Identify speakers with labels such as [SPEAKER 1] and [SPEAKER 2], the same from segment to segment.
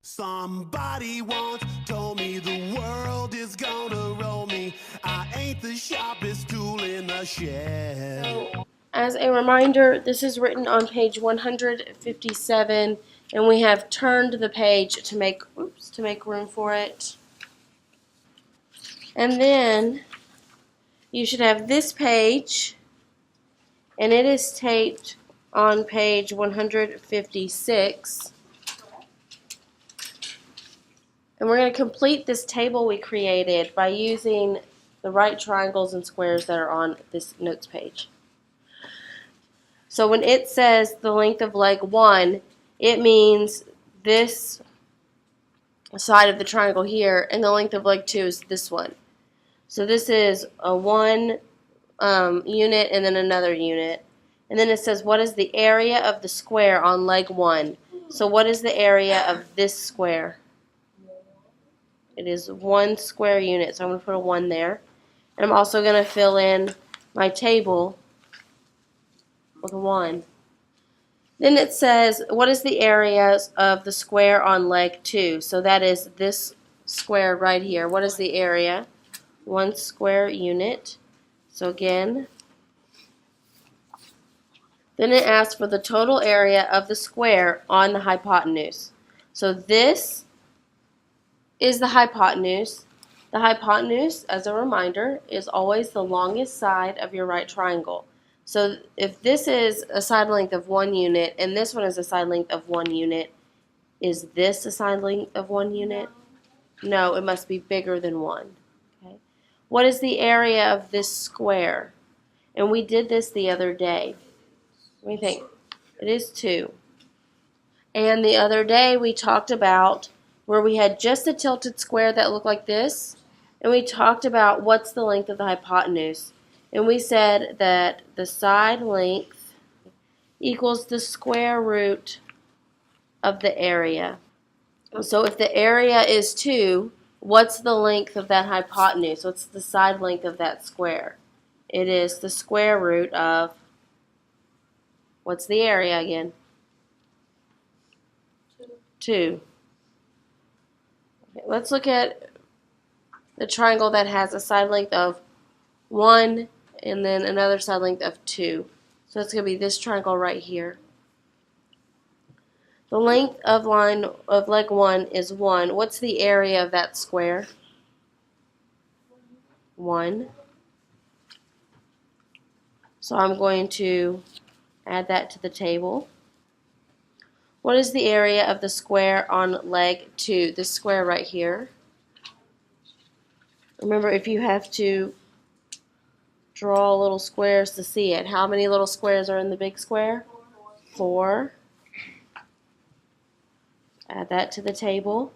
[SPEAKER 1] Somebody once told me the world is gonna roll me. I ain't the sharpest tool in the shed.
[SPEAKER 2] So, as a reminder, this is written on page 157, and we have turned the page to make room for it. And then you should have this page, and it is taped on page 156. And we're going to complete this table we created by using the right triangles and squares that are on this notes page. So when it says the length of leg 1, it means this side of the triangle here, and the length of leg 2 is this one. So this is a 1 unit and then another unit. And then it says, what is the area of the square on leg 1? So what is the area of this square? It is 1 square unit, so I'm going to put a 1 there. And I'm also going to fill in my table with a 1. Then it says, what is the area of the square on leg 2? So that is this square right here. What is the area? 1 square unit. So again, then it asks for the total area of the square on the hypotenuse. So this is the hypotenuse. The hypotenuse, as a reminder, is always the longest side of your right triangle. So if this is a side length of 1 unit and this one is a side length of 1 unit, is this a side length of 1 unit? No, it must be bigger than 1. Okay. What is the area of this square? And we did this the other day. What do you think? It is 2. And the other day we talked about where we had just a tilted square that looked like this, and we talked about what's the length of the hypotenuse. And we said that the side length equals the square root of the area. So if the area is 2, what's the length of that hypotenuse? What's the side length of that square? It is the square root of, what's the area again? 2. Okay, let's look at the triangle that has a side length of 1 and then another side length of 2. So it's going to be this triangle right here. The length of leg 1 is 1. What's the area of that square? 1. So I'm going to add that to the table. What is the area of the square on leg 2? This square right here. Remember, if you have to draw little squares to see it, how many little squares are in the big square? 4. Add that to the table.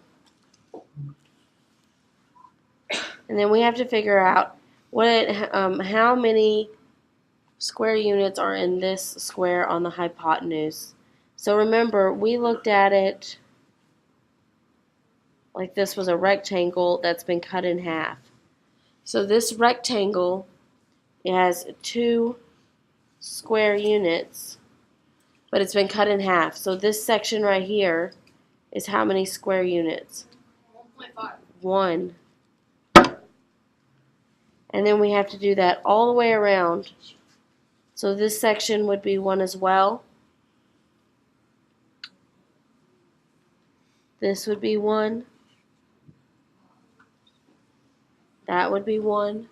[SPEAKER 2] And then we have to figure out how many square units are in this square on the hypotenuse. So remember, we looked at it like this was a rectangle that's been cut in half. So this rectangle, it has 2 square units, but it's been cut in half. So this section right here is how many square units?
[SPEAKER 3] 1.5.
[SPEAKER 2] 1. And then we have to do that all the way around. So this section would be 1 as well. This would be 1. That would be 1.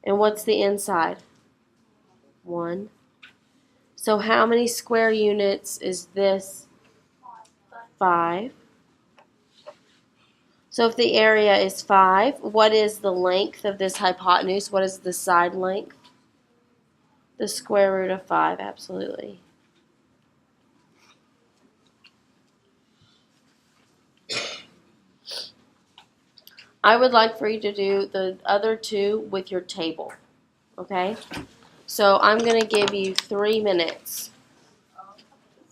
[SPEAKER 2] And what's the inside? 1. So how many square units is this? 5. So if the area is 5, what is the length of this hypotenuse? What is the side length? The square root of 5, absolutely. I would like for you to do the other 2 with your table, okay? So I'm going to give you 3 minutes.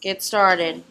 [SPEAKER 2] Get started.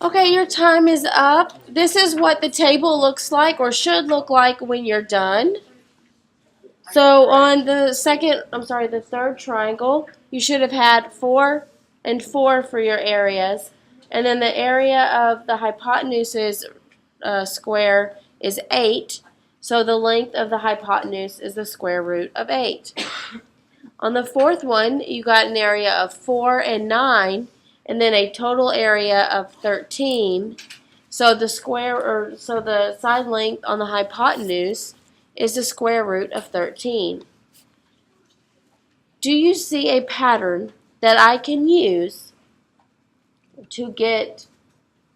[SPEAKER 2] Okay, your time is up. This is what the table looks like or should look like when you're done. So on the third triangle, you should have had 4 and 4 for your areas. And then the area of the hypotenuse's square is 8. So the length of the hypotenuse is the square root of 8. On the fourth one, you got an area of 4 and 9, and then a total area of 13. So the side length on the hypotenuse is the square root of 13. Do you see a pattern that I can use to get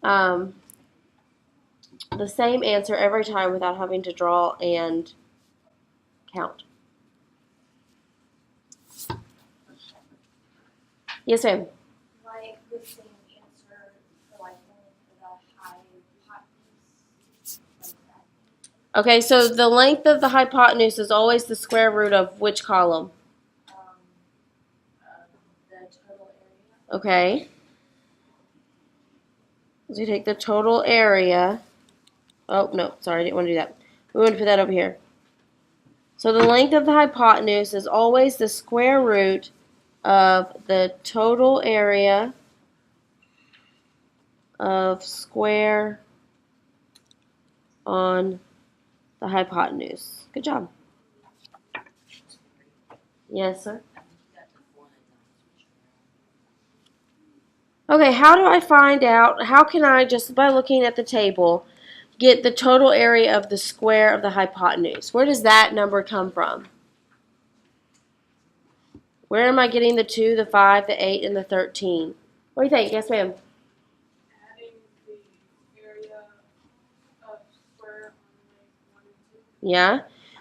[SPEAKER 2] the same answer every time without having to draw and count? Yes, ma'am.
[SPEAKER 3] Like the same answer for like the hypotenuse, like that.
[SPEAKER 2] Okay, so the length of the hypotenuse is always the square root of which column?
[SPEAKER 3] The total area.
[SPEAKER 2] Okay. So you take the total area. Oh, no, sorry, I didn't want to do that. We want to put that over here. So the length of the hypotenuse is always the square root of the total area of square on the hypotenuse. Good job. Yes, sir. Okay, how do I find out, how can I, just by looking at the table, get the total area of the square of the hypotenuse? Where does that number come from? Where am I getting the 2, the 5, the 8, and the 13? What do you think? Yes, ma'am.
[SPEAKER 3] Adding the area of square on like 1 and 2.
[SPEAKER 2] Yeah.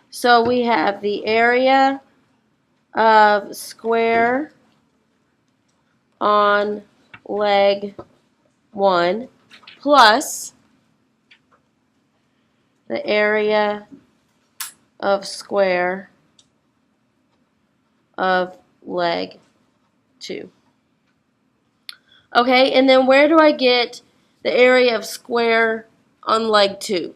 [SPEAKER 2] So we have the area of square on leg 1 plus the area of square of leg 2. Okay, and then where do I get the area of square on leg 2?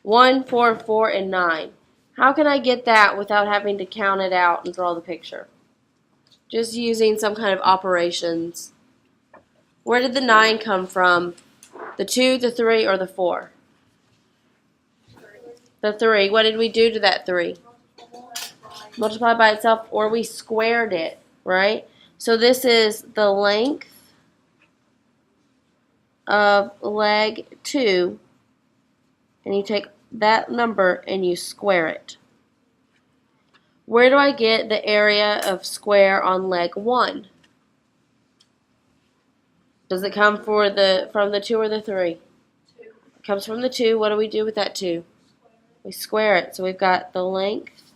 [SPEAKER 2] 1, 4, 4, and 9. How can I get that without having to count it out and draw the picture? Just using some kind of operations. Where did the 9 come from? The 2, the 3, or the 4? The 3. What did we do to that 3? Multiply by itself, or we squared it, right? So this is the length of leg 2, and you take that number and you square it. Where do I get the area of square on leg 1? Does it come from the 2 or the 3?
[SPEAKER 3] 2.
[SPEAKER 2] It comes from the 2. What do we do with that 2? We square it. So we've got the length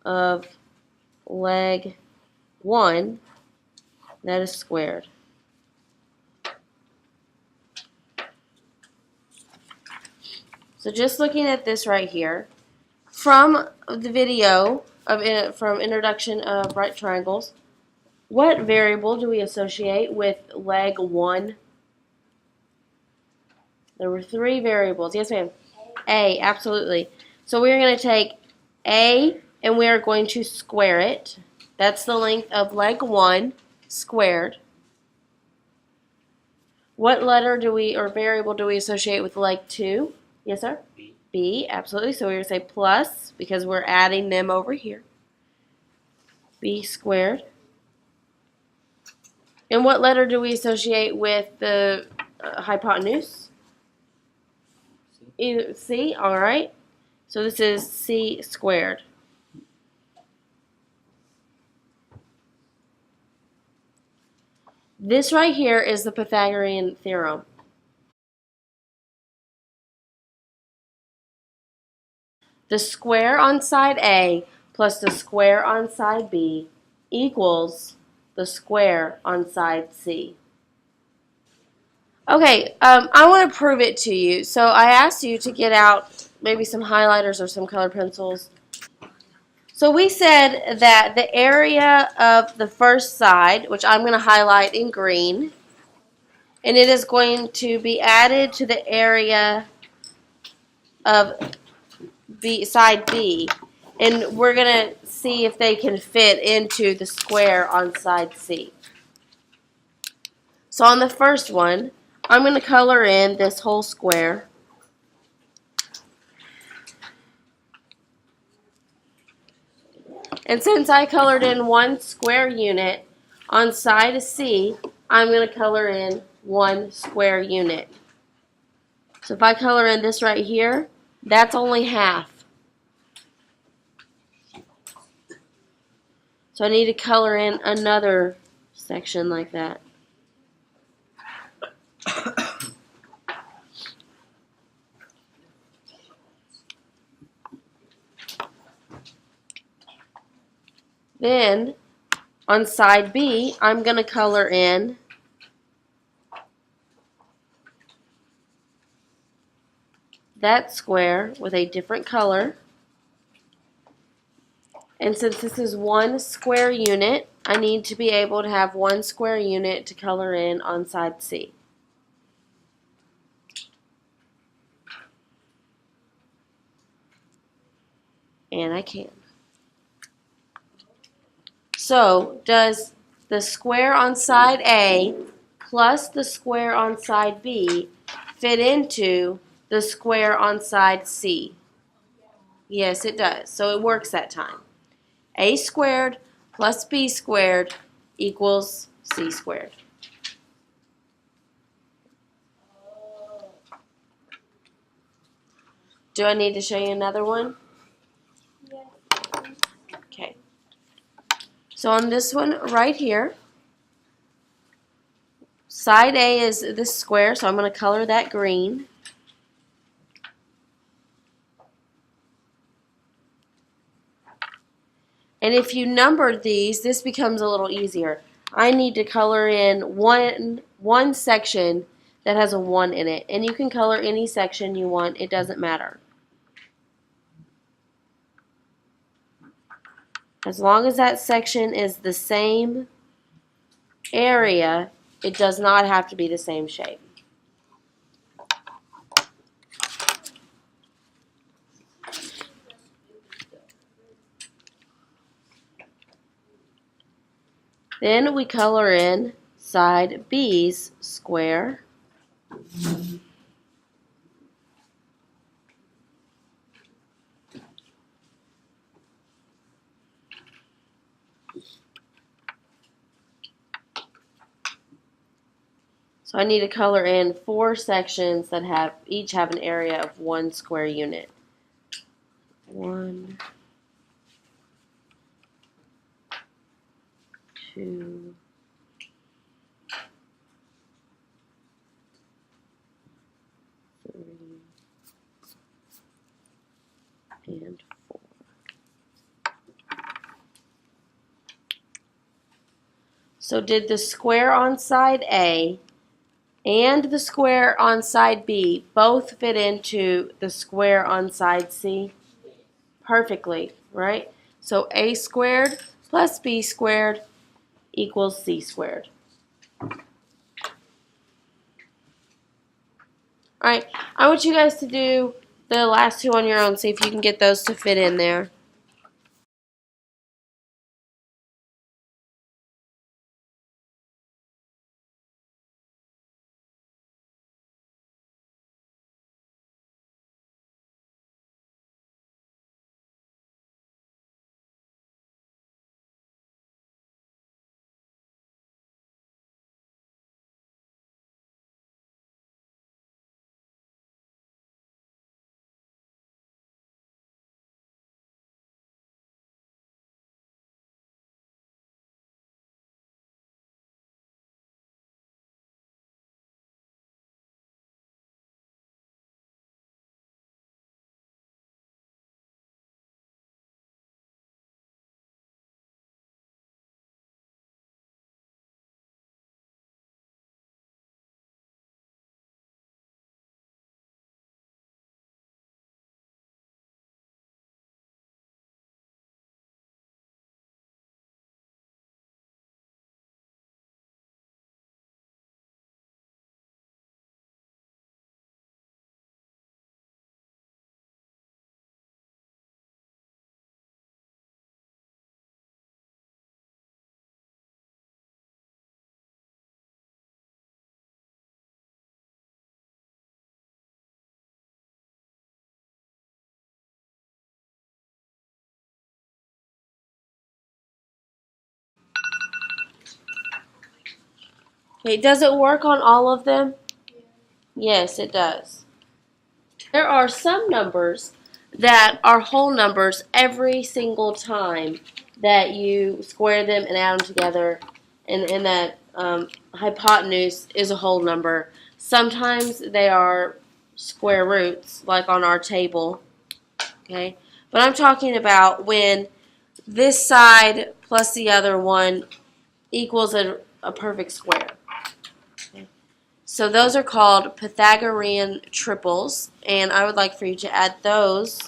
[SPEAKER 2] of leg 1 that is squared. So just looking at this right here, from the video from Introduction of Right Triangles, what variable do we associate with leg 1? There were 3 variables. Yes, ma'am? A, absolutely. So we're going to take A and we are going to square it. That's the length of leg 1 squared. What letter or variable do we associate with leg 2? Yes, sir?
[SPEAKER 4] B.
[SPEAKER 2] B, absolutely. So we're going to say plus because we're adding them over here. B squared. And what letter do we associate with the hypotenuse? Either C, all right. So this is C squared. This right here is the Pythagorean theorem. The square on side A plus the square on side B equals the square on side C. Okay, I want to prove it to you. So I asked you to get out maybe some highlighters or some colored pencils. So we said that the area of the first side, which I'm going to highlight in green, and it is going to be added to the area of side B, and we're going to see if they can fit into the square on side C. So on the first one, I'm going to color in this whole square. And since I colored in one square unit on side C, I'm going to color in one square unit. So if I color in this right here, that's only half. So I need to color in another section like that. Then on side B, I'm going to color in that square with a different color. And since this is one square unit, I need to be able to have one square unit to color in on side C. And I can. So does the square on side A plus the square on side B fit into the square on side C? Yes, it does. So it works that time. A squared plus B squared equals C squared. Do I need to show you another one? Okay. So on this one right here, side A is this square, so I'm going to color that green. And if you number these, this becomes a little easier. I need to color in one section that has a 1 in it. And you can color any section you want. It doesn't matter. As long as that section is the same area, it does not have to be the same shape. Then we color in side B's square. So I need to color in 4 sections that each have an area of 1 square unit. 1, 2, 3, and 4. So did the square on side A and the square on side B both fit into the square on side C? Perfectly, right? So A squared plus B squared equals C squared. Alright, I want you guys to do the last 2 on your own, see if you can get those to fit in there. Okay, does it work on all of them?
[SPEAKER 3] Yeah.
[SPEAKER 2] Yes, it does. There are some numbers that are whole numbers every single time that you square them and add them together, and that hypotenuse is a whole number. Sometimes they are square roots, like on our table. Okay, but I'm talking about when this side plus the other one equals a perfect square. Okay. So those are called Pythagorean triples, and I would like for you to add those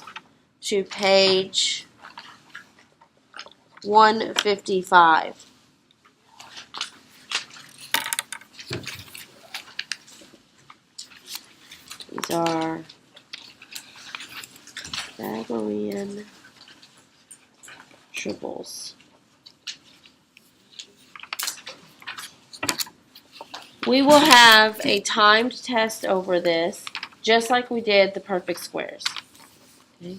[SPEAKER 2] to page 155. These are Pythagorean triples. We will have a timed test over this, just like we did the perfect squares. Okay.